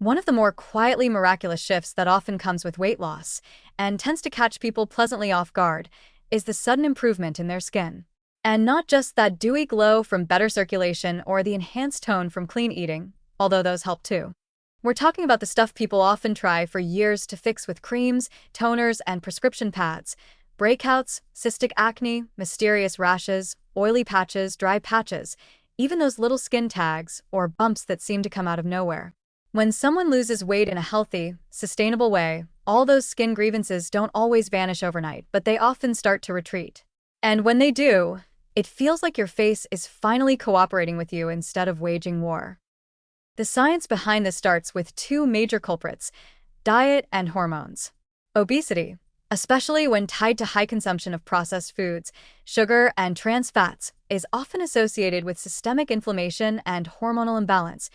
One of the more quietly miraculous shifts that often comes with weight loss, and tends to catch people pleasantly off guard, is the sudden improvement in their skin. And not just that dewy glow from better circulation or the enhanced tone from clean eating, although those help too. We're talking about the stuff people often try for years to fix with creams, toners, and prescription pads. Breakouts, cystic acne, mysterious rashes, oily patches, dry patches, even those little skin tags or bumps that seem to come out of nowhere. When someone loses weight in a healthy, sustainable way, all those skin grievances don't always vanish overnight, but they often start to retreat. And when they do, it feels like your face is finally cooperating with you instead of waging war. The science behind this starts with two major culprits: diet and hormones. Obesity, especially when tied to high consumption of processed foods, sugar, and trans fats, is often associated with systemic inflammation and hormonal imbalance,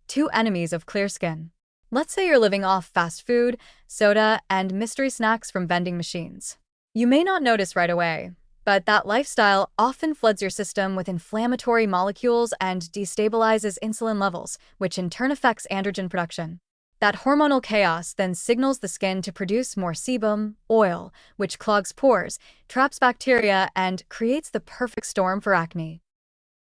two enemies of clear skin. Let's say you're living off fast food, soda, and mystery snacks from vending machines. You may not notice right away, but that lifestyle often floods your system with inflammatory molecules and destabilizes insulin levels, which in turn affects androgen production. That hormonal chaos then signals the skin to produce more sebum, oil, which clogs pores, traps bacteria, and creates the perfect storm for acne.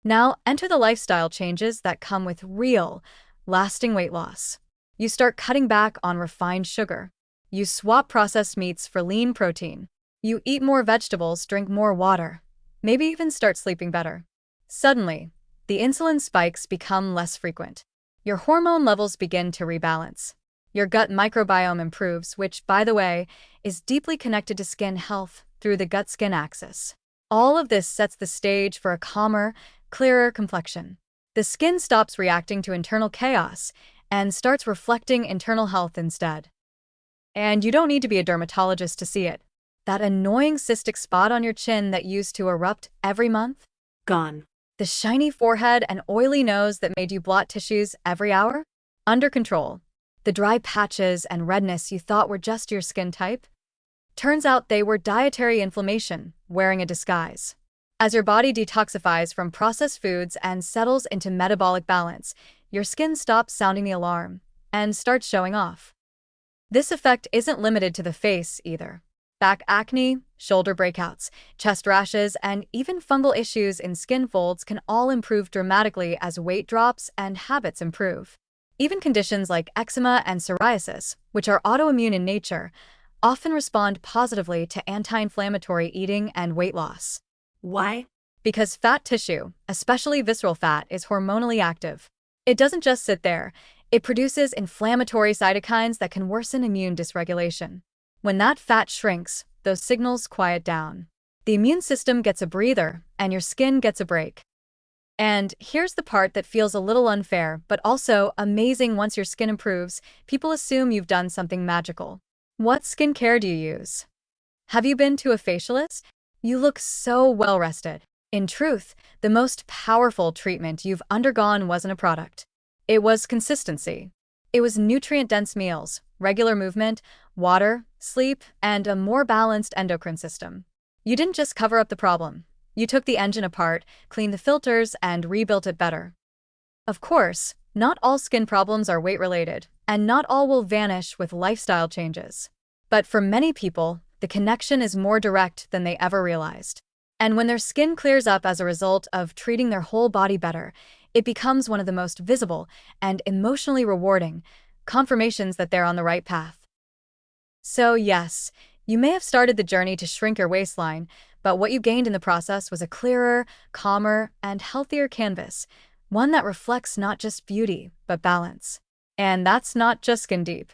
Now, enter the lifestyle changes that come with real, lasting weight loss. You start cutting back on refined sugar. You swap processed meats for lean protein. You eat more vegetables, drink more water, maybe even start sleeping better. Suddenly, the insulin spikes become less frequent. Your hormone levels begin to rebalance. Your gut microbiome improves, which, by the way, is deeply connected to skin health through the gut-skin axis. All of this sets the stage for a calmer, clearer complexion. The skin stops reacting to internal chaos and starts reflecting internal health instead. And you don't need to be a dermatologist to see it. That annoying cystic spot on your chin that used to erupt every month? Gone. The shiny forehead and oily nose that made you blot tissues every hour? Under control. The dry patches and redness you thought were just your skin type? Turns out they were dietary inflammation, wearing a disguise. As your body detoxifies from processed foods and settles into metabolic balance, your skin stops sounding the alarm and starts showing off. This effect isn't limited to the face either. Back acne, shoulder breakouts, chest rashes, and even fungal issues in skin folds can all improve dramatically as weight drops and habits improve. Even conditions like eczema and psoriasis, which are autoimmune in nature, often respond positively to anti-inflammatory eating and weight loss. Why? Because fat tissue, especially visceral fat, is hormonally active. It doesn't just sit there. It produces inflammatory cytokines that can worsen immune dysregulation. When that fat shrinks, those signals quiet down. The immune system gets a breather, and your skin gets a break. And here's the part that feels a little unfair, but also amazing. Once your skin improves, people assume you've done something magical. What skincare do you use? Have you been to a facialist? You look so well rested. In truth, the most powerful treatment you've undergone wasn't a product. It was consistency. It was nutrient-dense meals, regular movement, water, sleep, and a more balanced endocrine system. You didn't just cover up the problem. You took the engine apart, cleaned the filters, and rebuilt it better. Of course, not all skin problems are weight-related, and not all will vanish with lifestyle changes. But for many people, the connection is more direct than they ever realized. And when their skin clears up as a result of treating their whole body better, it becomes one of the most visible and emotionally rewarding confirmations that they're on the right path. So yes, you may have started the journey to shrink your waistline, but what you gained in the process was a clearer, calmer, and healthier canvas, one that reflects not just beauty, but balance. And that's not just skin deep.